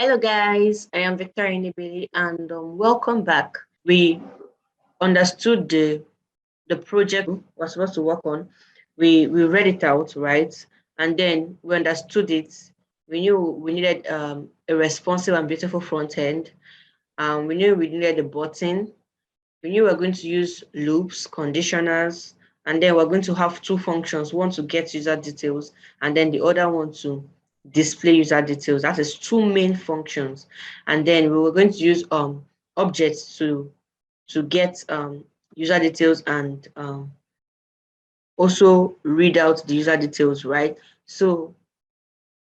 Hello guys, I am Victor Inibili and welcome back. We understood the project we're supposed to work on. We read it out, right? And then we understood it. We knew we needed a responsive and beautiful front end. We knew we needed a button. We knew we were going to use loops, conditionals, and then we're going to have two functions, one to get user details, and then the other one to display user details. That is two main functions. And then we were going to use objects to get user details and also read out the user details, right? So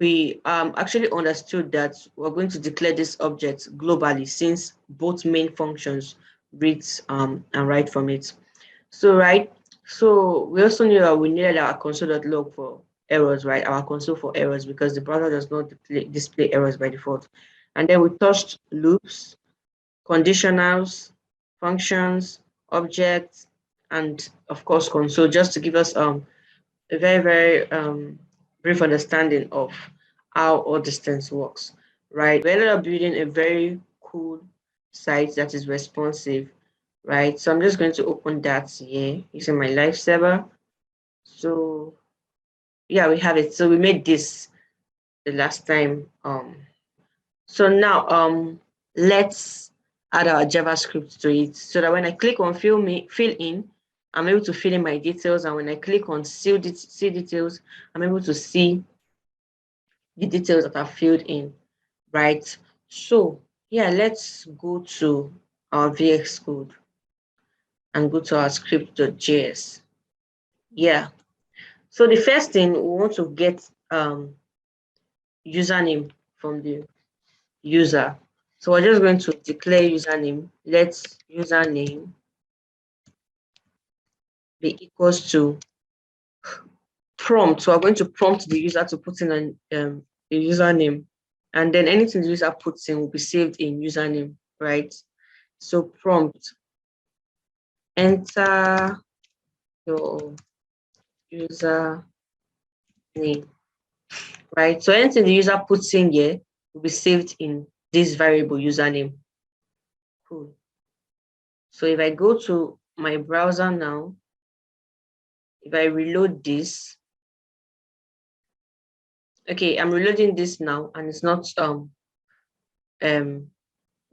we actually understood that we're going to declare this object globally since both main functions reads and write from it. So right, so we also knew that we needed our console.log for errors, right? Our console for errors because the browser does not display errors by default. And then we touched loops, conditionals, functions, objects, and of course console, just to give us a very brief understanding of how all these things works, right? We ended up building a very cool site that is responsive, right? So I'm just going to open that here using my live server. So yeah, we have it. So we made this the last time. So now let's add our JavaScript to it so that when I click on fill in, I'm able to fill in my details, and when I click on see details, I'm able to see the details that are filled in, right? So yeah, let's go to our VX Code and go to our script.js. Yeah. So the first thing we want to get username from the user. So we're just going to declare username. Let's username be equals to prompt. So we're going to prompt the user to put in a username, and then anything the user puts in will be saved in username, right? So prompt, enter your user name, right? So anything the user puts in here will be saved in this variable username. Cool. So if I go to my browser now, if I reload this, okay, I'm reloading this now, and it's not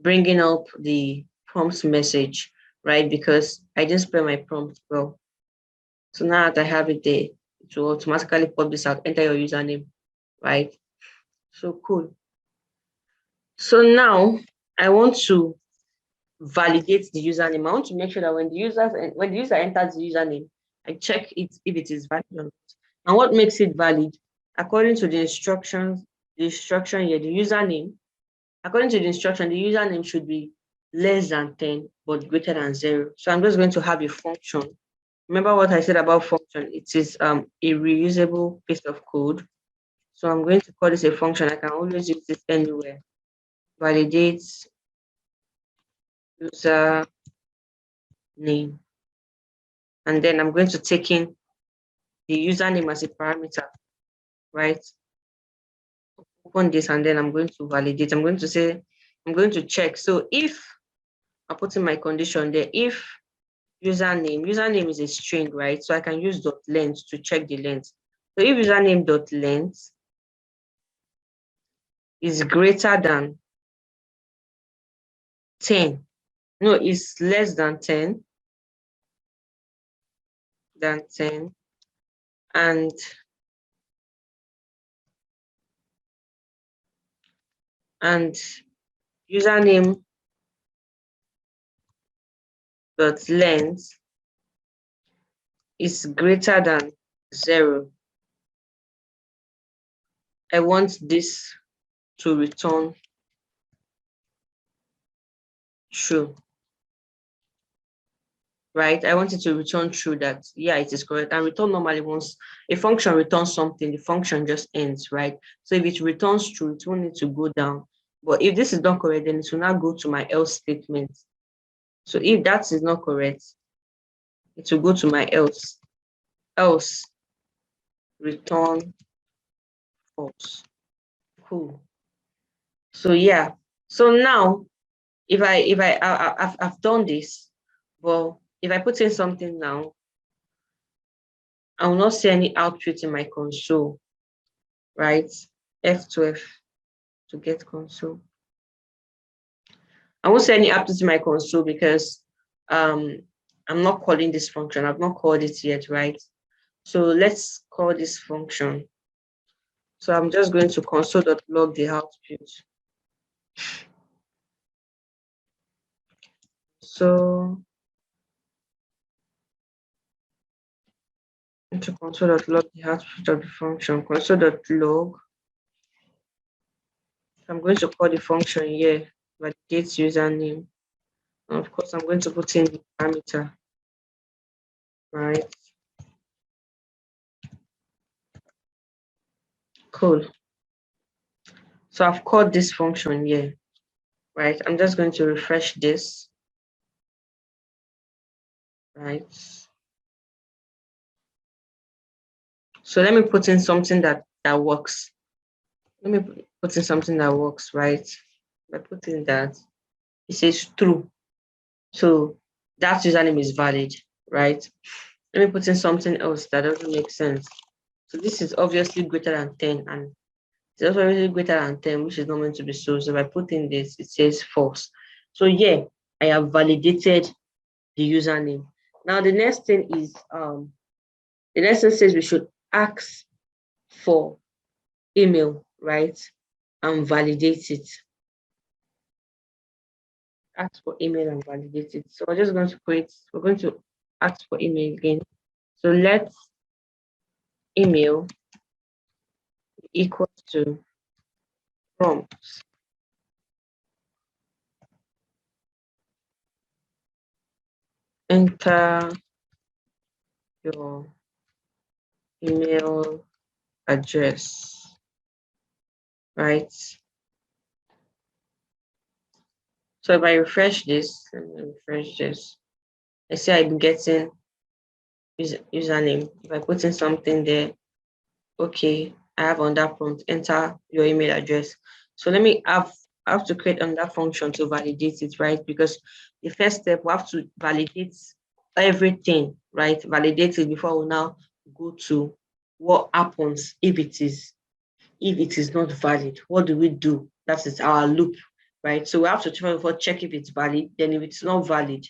bringing up the prompt message, right? Because I didn't spell my prompt well. So now that I have it there, it will automatically pop this out, enter your username, right? So cool. So now I want to validate the username. I want to make sure that when the user enters the username, I check it if it is valid or not. And what makes it valid? According to the instructions, the instruction here, the username, according to the instruction, the username should be less than 10 but greater than 0. So I'm just going to have a function. Remember what I said about function? It is a reusable piece of code. So I'm going to call this a function. I can always use this anywhere. Validate user name. And then I'm going to take in the username as a parameter, right? Open this, and then I'm going to validate. I'm going to say, I'm going to check. So if I put in my condition there, if username is a string, right? So I can use .length to check the length. So if username.length is greater than 10, no, it's less than 10, and username dot length is greater than 0, I want this to return true, right? I want it to return true that, yeah, it is correct. And return normally, once a function returns something, the function just ends, right? So if it returns true, it won't need to go down. But if this is not correct, then it will now go to my else statement. So if that is not correct, it will go to my else return false. Cool. So yeah. So now I've done this, well, if I put in something now, I will not see any output in my console, right? F12 to get console. I won't see any output in my console because um I'm not calling this function. I've not called it yet, right? So let's call this function. So I'm just going to console.log the output. So into console.log the output of the function, console.log. I'm going to call the function here, validate username. And of course, I'm going to put in the parameter, right? Cool. So I've called this function here, right? I'm just going to refresh this, right? So let me put in something that works. Let me put in something that works, right? By putting that, it says true. So that username is valid, right? Let me put in something else that doesn't make sense. So this is obviously greater than 10, and it's also really greater than 10, which is not meant to be so. So by putting this, it says false. So yeah, I have validated the username. Now the next thing is the next thing says we should ask for email, right? And validate it. Ask for email and validate it. So we're just going to we're going to ask for email again. So let email equal to prompt. Enter your email address, right? So if I refresh this, let me refresh this. I see I'm getting username. If I put in something there, okay, I have on that prompt, enter your email address. So I have to create another function to validate it, right? Because the first step, we have to validate everything, right? Validate it before we now go to what happens if it is not valid. What do we do? That is our loop, right? So we have to check if it's valid. Then if it's not valid,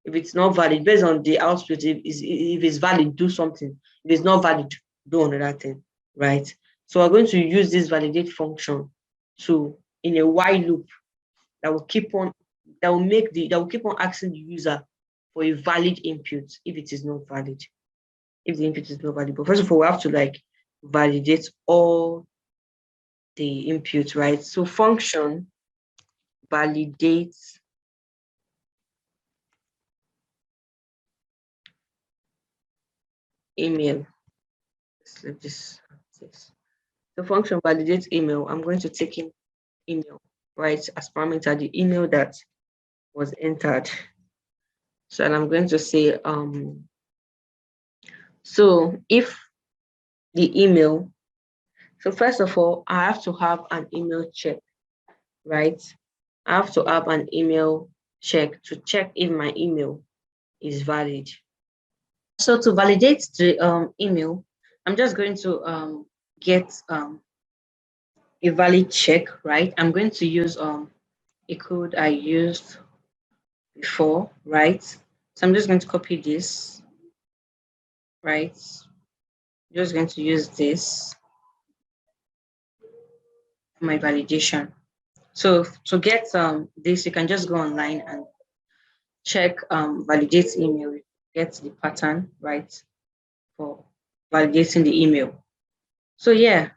based on the output, if it's valid, do something. If it's not valid, do another thing, right? So we're going to use this validate function to in a while loop that will keep on that will keep on asking the user for a valid input if it is not valid. If the input is not valid. But first of all, we have to validate all the input, right? So function validates email. Let's let this. The function validates email. I'm going to take in email, right, as parameter, the email that was entered. So and I'm going to say, so if the email, so first of all, I have to have an email check, right? I have to have an email check to check if my email is valid. So to validate the email, I'm just going to get a valid check, right? I'm going to use a code I used before, right? So I'm just going to copy this, right? I'm just going to use this for my validation. So to get this, you can just go online and check validate email, get the pattern, right, for validating the email. So yeah,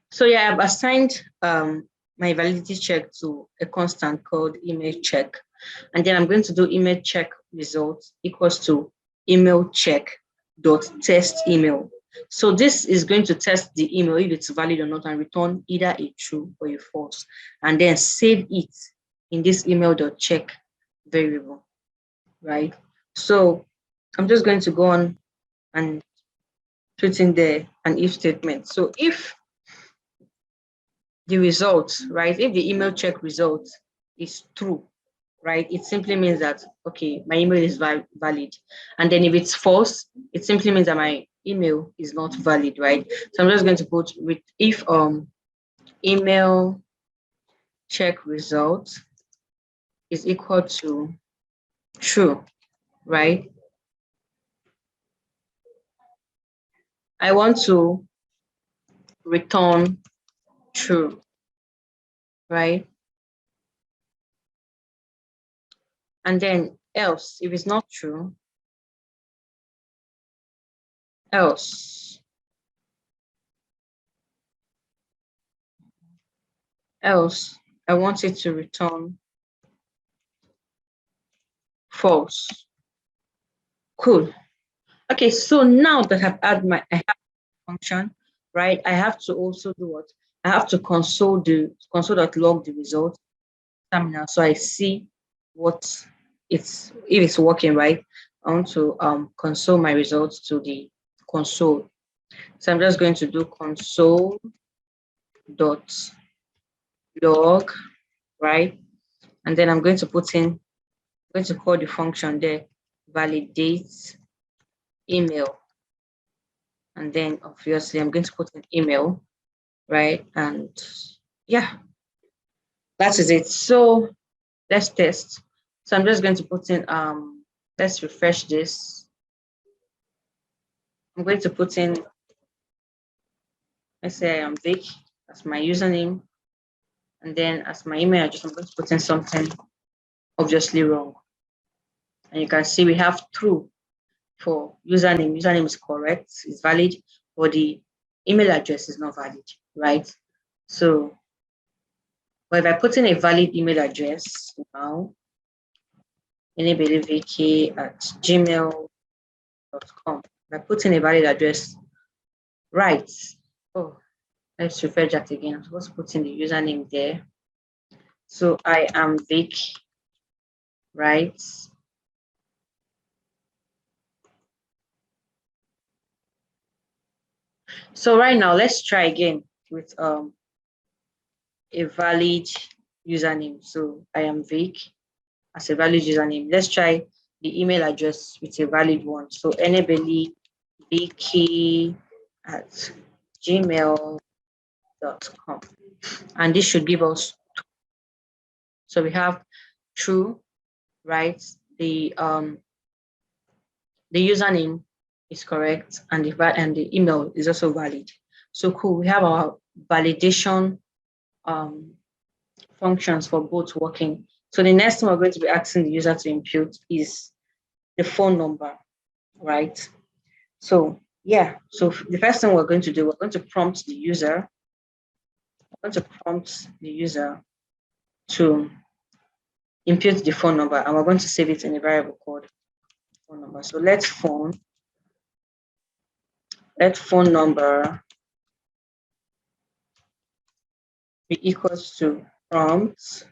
so yeah, I've assigned my validity check to a constant called email check. And then I'm going to do email check results equals to email check dot test email. So this is going to test the email if it's valid or not and return either a true or a false. And then save it in this email dot check variable, right? So I'm just going to go on and put in there an if statement. So if the result, right, if the email check result is true, right, it simply means that, okay, my email is valid. And then if it's false, it simply means that my email is not valid, right? So I'm just going to put with if email check result is equal to true, right? I want to return true, right? And then else, if it's not true, else, else, I want it to return false. Cool. Okay, so now that I have function, right? I have to also do what? I have to console.log the result terminal, so I see what if it's working, right? I want to console my results to the console. So I'm just going to do console.log, right? And then I'm going to call the function there, validate email. And then obviously I'm going to put an email, right? And yeah, that is it. So let's test. So I'm just going to put in, let's refresh this. I'm going to put in, let's say I am Vic as my username. And then as my email address, I'm going to put in something obviously wrong. And you can see we have true for username. Username is correct, it's valid, but the email address is not valid, right? So, but if I put in a valid email address now, anybelivk@gmail.com, if I put in a valid address, right? Oh, let's refresh that again. I'm supposed to put in the username there. So I am Vic, right? So right now, let's try again with a valid username. So I am Vic as a valid username. Let's try the email address with a valid one. So anybelivk@gmail.com. And this should give us, so we have true, right? The username is correct, and the email is also valid. So cool. We have our validation functions for both working. So the next thing we're going to be asking the user to input is the phone number, right? So yeah, so the first thing we're going to do, we're going to prompt the user. We're going to prompt the user to input the phone number, and we're going to save it in a variable called phone number. So let phone number be equals to prompt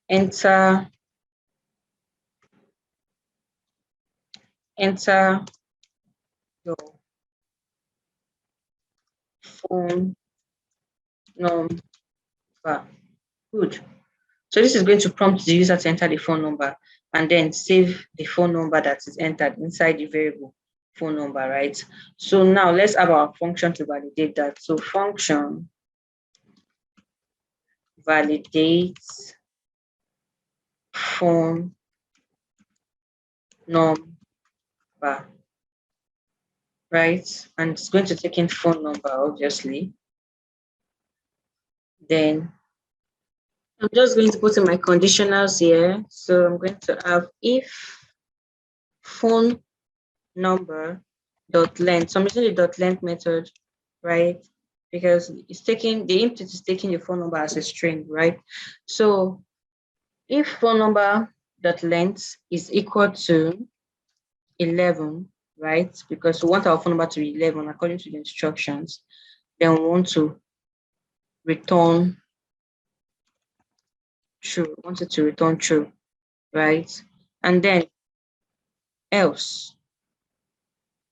enter your phone number. Good. So this is going to prompt the user to enter the phone number and then save the phone number that is entered inside the variable phone number, right? So now let's have our function to validate that. So function validates phone number, right? And it's going to take in phone number, obviously. Then I'm just going to put in my conditionals here. So I'm going to have if phone number dot length. So I'm using the dot length method, right? Because it's taking the input is taking the phone number as a string, right? So if phone number dot length is equal to 11, right? Because we want our phone number to be 11 according to the instructions, then we want to return true. We want it to return true. right? And then else,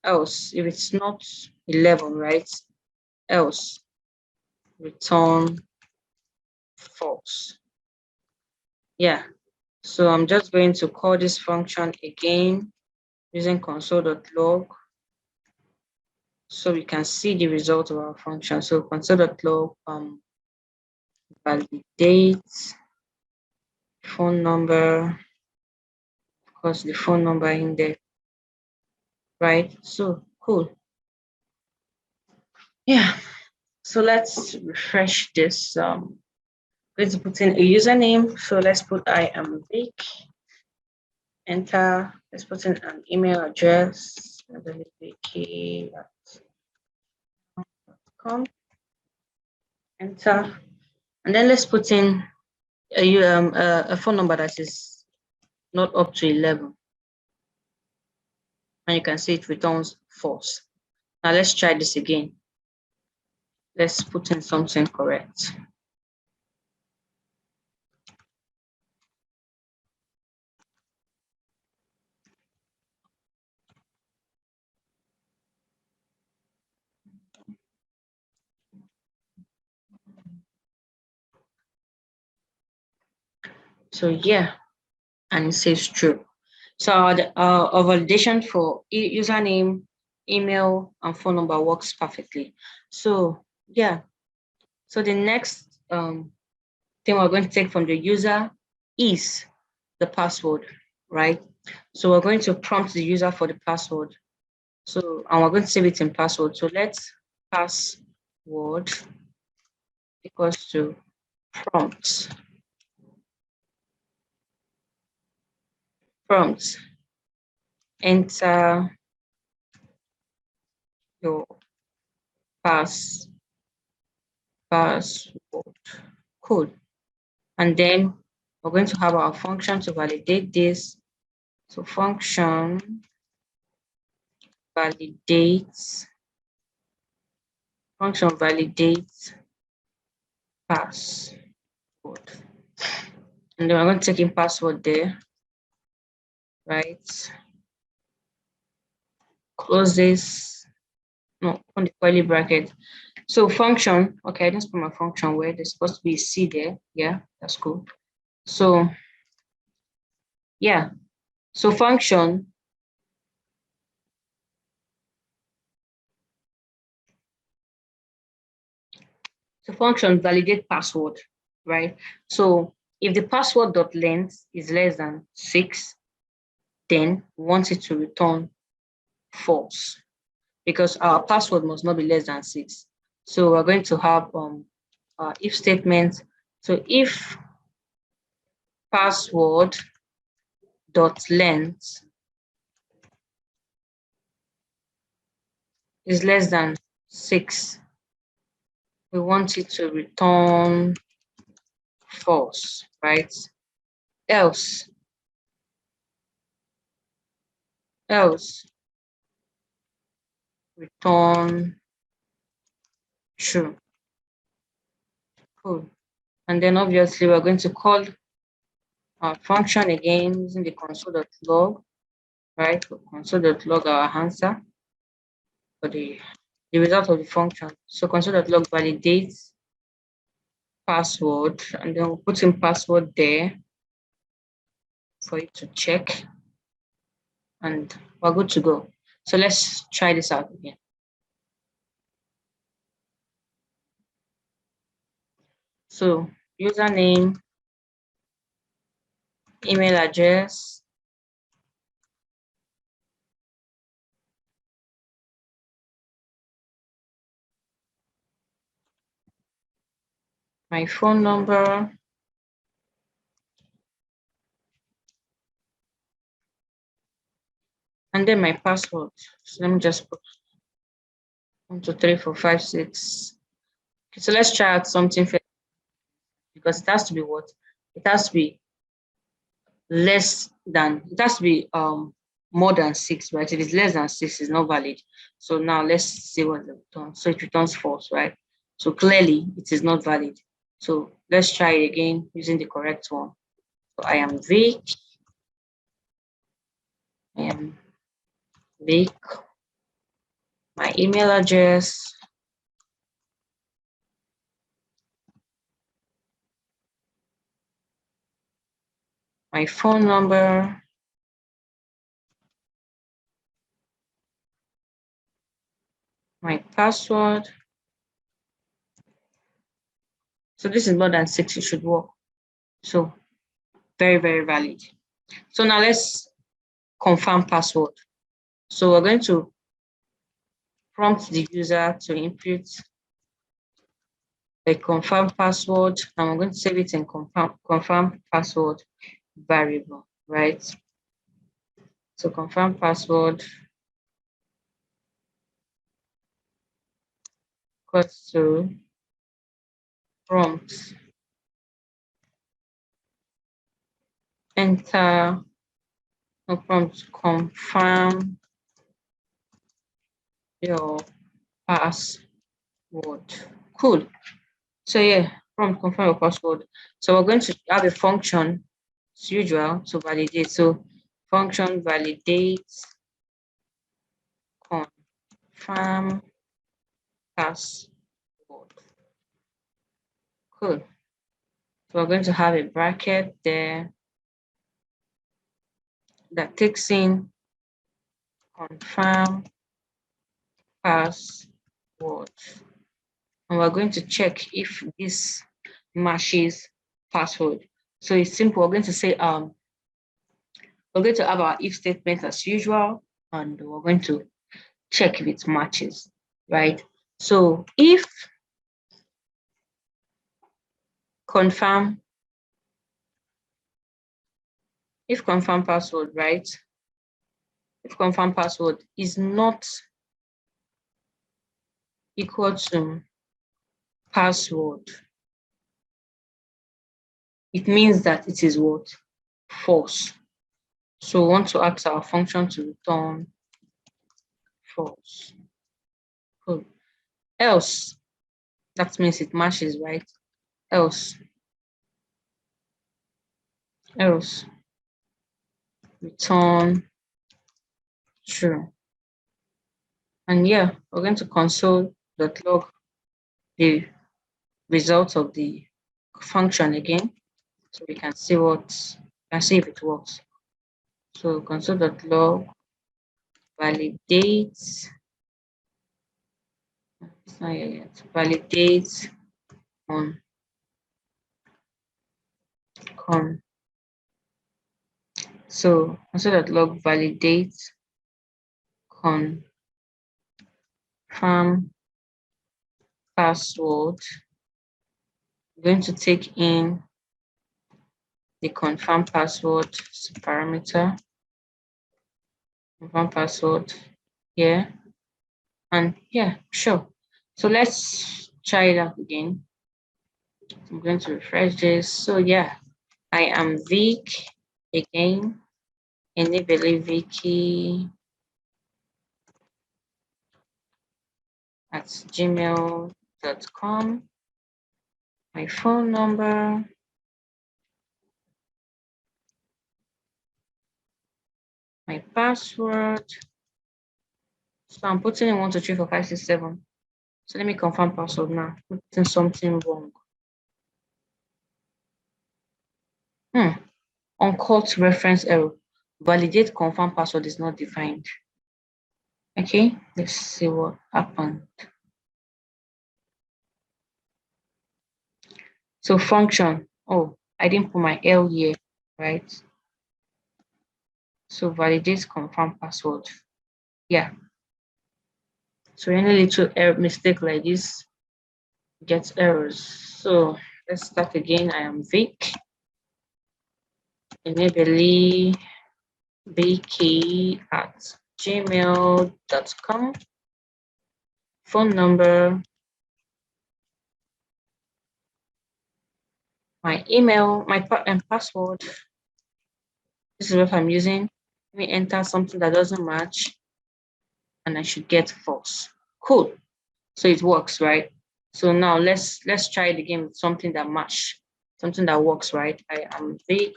if it's not 11, right? Else, return false. Yeah, so I'm just going to call this function again using console.log so we can see the result of our function. So console.log validate phone number, of course the phone number in there, right? So cool. Yeah, so let's refresh this. Going to put in a username. So let's put I am Vic. Enter. Let's put in an email address. Vicky.com. Enter. And then let's put in a phone number that is not up to 11. And you can see it returns false. Now let's try this again. Let's put in something correct. So yeah, and it says true. So our validation for username, email, and phone number works perfectly. So yeah, so the next thing we're going to take from the user is the password, right? So we're going to prompt the user for the password. So, and we're going to save it in password. So let's password equals to prompt. Prompt. Enter your password code. And then we're going to have our function to validate this. So function validates password. And then we're going to take in password there, right? Close this. No, on the curly bracket. So function, okay, I didn't put my function where there's supposed to be a C there. Yeah, that's cool. So yeah, so function validate password, right? So if the password dot length is less than 6, then we want it to return false because our password must not be less than 6. So we're going to have if statement. So if password dot length is less than 6, we want it to return false, right? Else return true. Cool. And then obviously we're going to call our function again using the console.log, right? Console.log our answer for the result of the function. So console.log validates password, and then we'll put in password there for it to check, and we're good to go. So let's try this out again. So username, email address, my phone number, and then my password. So let me just put 1, 2, 3, 4, 5, 6. Okay, so let's try out something because it has to be what? It has to be less than, it has to be more than 6, right? If it's less than 6, it's not valid. So now let's see what it returns. So it returns false, right? So clearly it is not valid. So let's try it again using the correct one. So I am Vic. I am Vic. My email address. My phone number. My password. So this is more than 6, it should work. So very, very valid. So now let's confirm password. So we're going to prompt the user to input a confirm password, and we're going to save it in confirm password variable, right? So confirm password equals to prompt enter no prompt confirm your password. Cool. So yeah, prompt confirm your password. So we're going to have a function as usual to validate. So function validates confirm password. Cool. So we're going to have a bracket there that takes in confirm password. And we're going to check if this matches password. So it's simple. We're going to say we're going to have our if statement as usual, and we're going to check if it matches, right? So if confirm password, right? If confirm password is not equal to password, it means that it is what? False. So we want to ask our function to return false. Cool. Else, that means it matches, right? Else return true. And yeah, we're going to console.log the result of the function again, so we can see if it works. So console.log validates, it's not here yet, validates on con. So console.log validates confirm password. We're going to take in the confirm password parameter, confirm password here, and yeah, sure. So let's try it out again. I'm going to refresh this. So yeah, I am Vic again. Enable Vicky at gmail.com. My phone number, my password. So I'm putting in 1, 2, 3, 4, 5, 6, 7. So let me confirm password now. Putting something wrong. Uncaught reference error. Validate confirm password is not defined. Okay, let's see what happened. So function. Oh, I didn't put my L here, right? So validate confirm password. Yeah. So any little error mistake like this gets errors. So let's start again. I am Vic. Enable vk at gmail.com. Phone number, my email, my password. This is what I'm using. Let me enter something that doesn't match, and I should get false. Cool. So it works, right? So now let's try it again with something that match, something that works, right? I am Vic.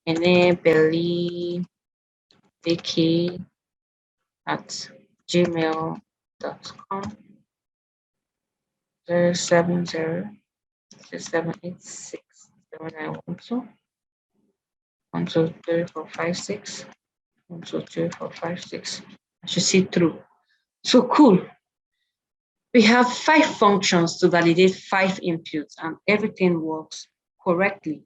Enable ak@gmail.com 070-6786-7912 12345 12345 I should see through. So cool. We have 5 functions to validate 5 inputs and everything works correctly.